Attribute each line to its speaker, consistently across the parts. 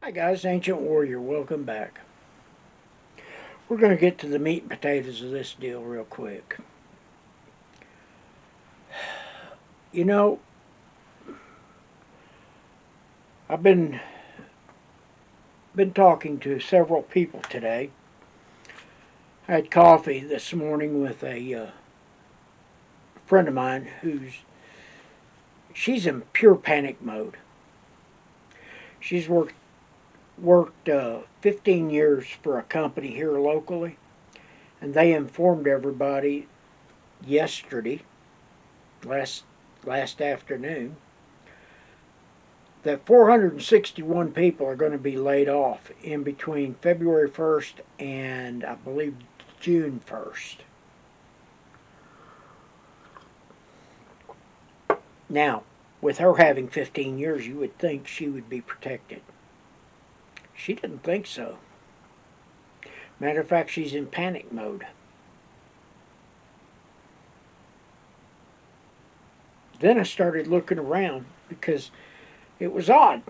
Speaker 1: Hi guys, Ancient Warrior, welcome back. We're going to get to the meat and potatoes of this deal real quick. You know, I've been talking to several people today. I had coffee this morning with a friend of mine she's in pure panic mode. She's worked 15 years for a company here locally, and they informed everybody yesterday, last afternoon, that 461 people are going to be laid off in between February 1st and I believe June 1st. Now, with her having 15 years, you would think she would be protected. She didn't think so. Matter of fact, she's in panic mode. Then I started looking around because it was odd.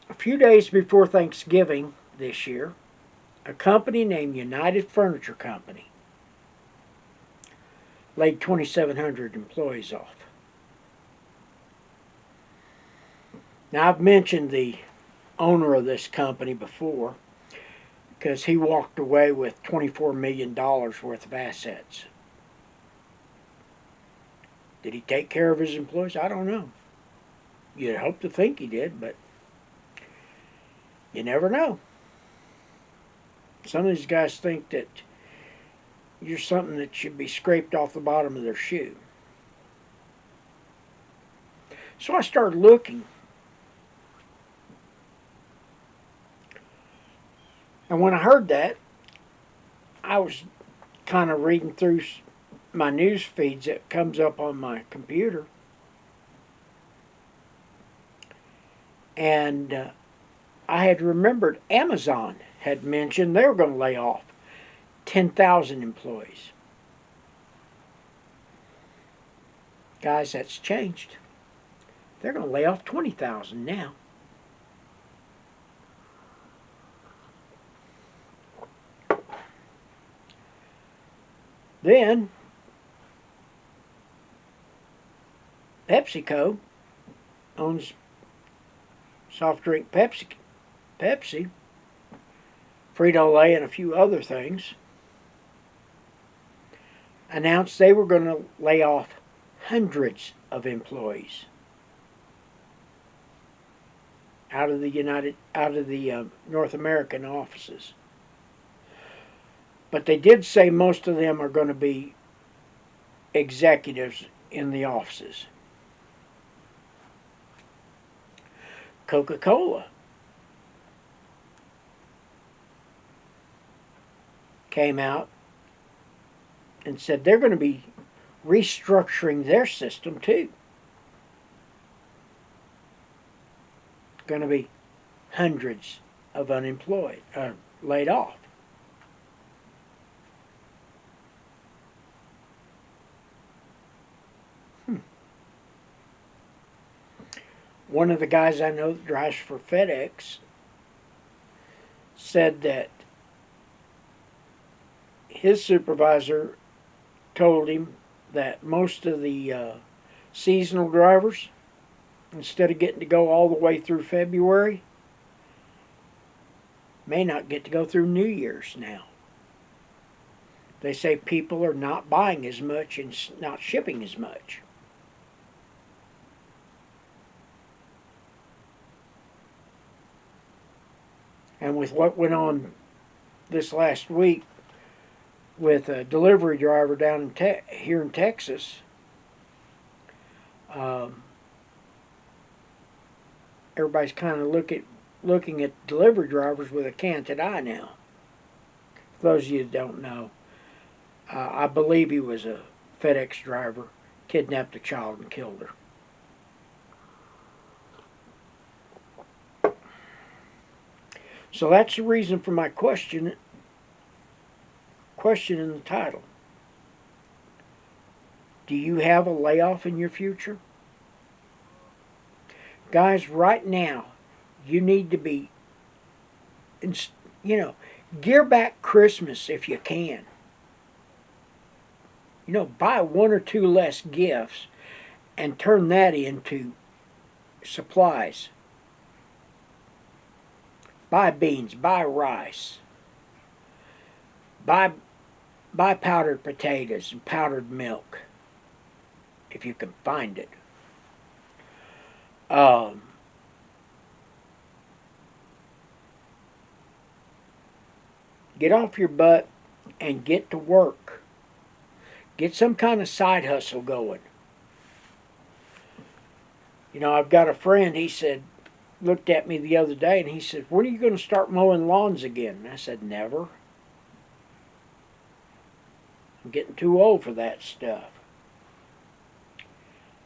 Speaker 1: A few days before Thanksgiving this year, a company named United Furniture Company laid 2,700 employees off. Now, I've mentioned the owner of this company before because he walked away with $24 million worth of assets. Did he take care of his employees? I don't know. You'd hope to think he did, but you never know. Some of these guys think that you're something that should be scraped off the bottom of their shoe. So I started looking. And when I heard that, I was kind of reading through my news feeds that comes up on my computer. And I had remembered Amazon had mentioned they were going to lay off 10,000 employees. Guys, that's changed. They're going to lay off 20,000 now. Then, PepsiCo owns soft drink Pepsi, Frito-Lay, and a few other things, announced they were going to lay off hundreds of employees out of the North American offices. But they did say most of them are going to be executives in the offices. Coca-Cola came out and said they're going to be restructuring their system too. Going to be hundreds of unemployed, laid off. One of the guys I know that drives for FedEx said that his supervisor told him that most of the seasonal drivers, instead of getting to go all the way through February, may not get to go through New Year's now. They say people are not buying as much and not shipping as much. And with what went on this last week with a delivery driver down here in Texas, everybody's kind of looking at delivery drivers with a canted eye now. For those of you that don't know, I believe he was a FedEx driver, kidnapped a child and killed her. So that's the reason for my question in the title. Do you have a layoff in your future? Guys, right now, You need to be, you know, gear back Christmas if you can. You know, buy one or two less gifts and turn that into supplies. Buy beans, buy rice, buy buy powdered potatoes and powdered milk if you can find it. Um, get off your butt and get to work. Get some kind of side hustle going. You know, I've got a friend, he said, looked at me the other day and he said, when are you going to start mowing lawns again? And I said, never. I'm getting too old for that stuff.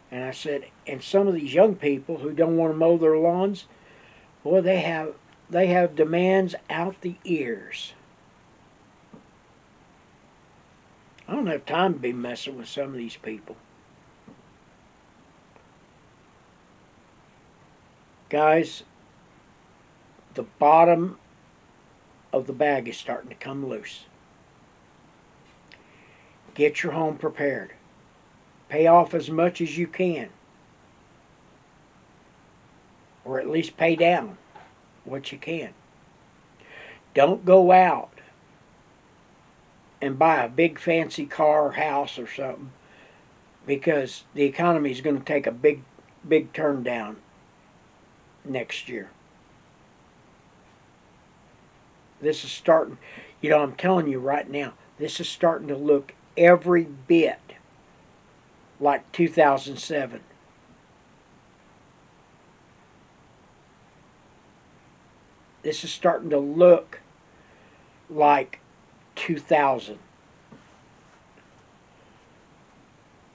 Speaker 1: And I said, and some of these young people who don't want to mow their lawns, boy, they have demands out the ears. I don't have time to be messing with some of these people. Guys, the bottom of the bag is starting to come loose. Get your home prepared. Pay off as much as you can. Or at least pay down what you can. Don't go out and buy a big fancy car or house or something, because the economy is going to take a big turn down next year. This is starting, you know, I'm telling you right now, this is starting to look every bit like 2007. This is starting to look like 2000.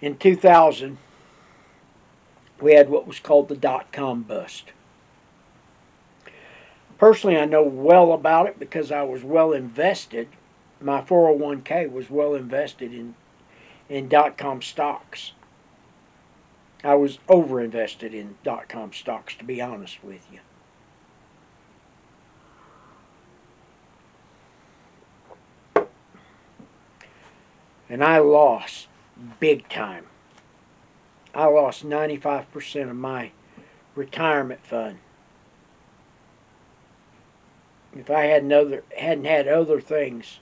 Speaker 1: In 2000, we had what was called the dot-com bust. Personally, I know well about it because I was well invested. My 401k was well invested in dot-com stocks. I was over-invested in dot-com stocks, to be honest with you. And I lost big time. I lost 95% of my retirement fund. If I hadn't had other things,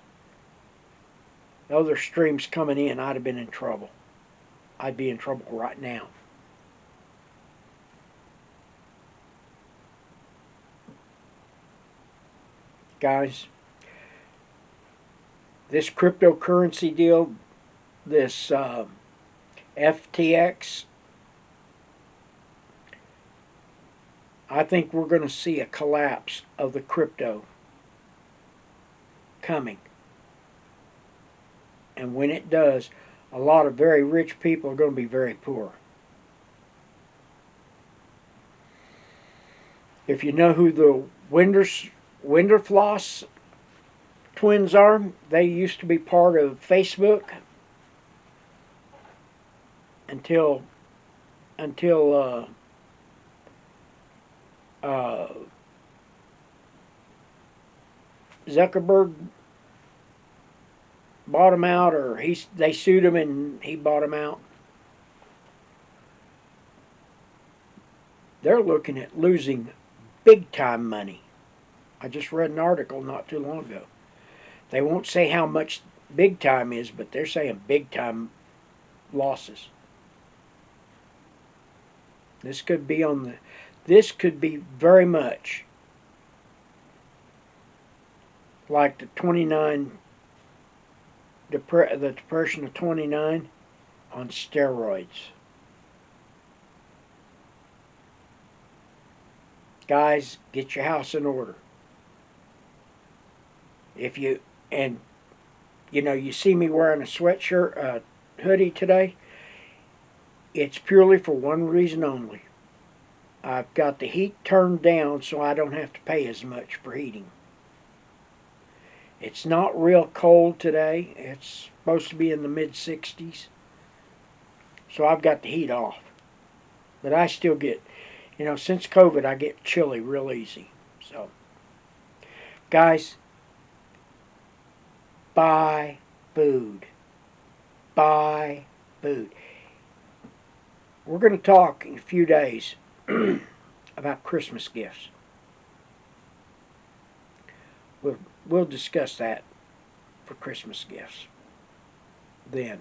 Speaker 1: other streams coming in, I'd have been in trouble. I'd be in trouble right now. Guys, this cryptocurrency deal, this FTX, I think we're going to see a collapse of the crypto coming. And when it does, a lot of very rich people are going to be very poor. If you know who the Winterfloss twins are, they used to be part of Facebook until Zuckerberg bought him out, or they sued him and he bought him out. They're looking at losing big time money. I just read an article not too long ago. They won't say how much big time is, but they're saying big time losses. This could be very much like the depression of 29 on steroids. Guys, get your house in order. You see me wearing a sweatshirt, hoodie today, it's purely for one reason only. I've got the heat turned down so I don't have to pay as much for heating. It's not real cold today. It's supposed to be in the mid-60s. So I've got the heat off. But I still get, You know, since COVID, I get chilly real easy. So, guys, buy food. Buy food. We're going to talk in a few days about Christmas gifts. We'll discuss that for Christmas gifts then.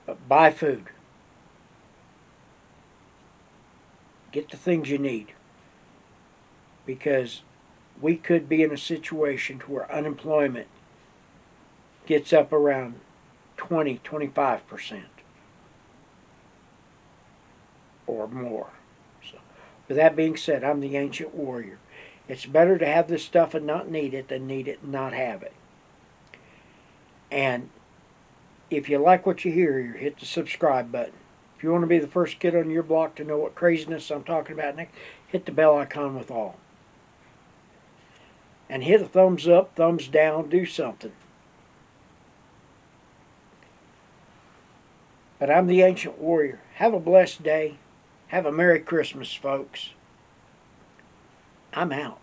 Speaker 1: But buy food. Get the things you need. Because we could be in a situation where unemployment gets up around 20-25% or more. So, with that being said, I'm the Ancient Warrior. It's better to have this stuff and not need it than need it and not have it. And if you like what you hear, hit the subscribe button. If you want to be the first kid on your block to know what craziness I'm talking about next, hit the bell icon with all. And hit a thumbs up, thumbs down, do something. But I'm the Ancient Warrior. Have a blessed day. Have a Merry Christmas, folks. I'm out.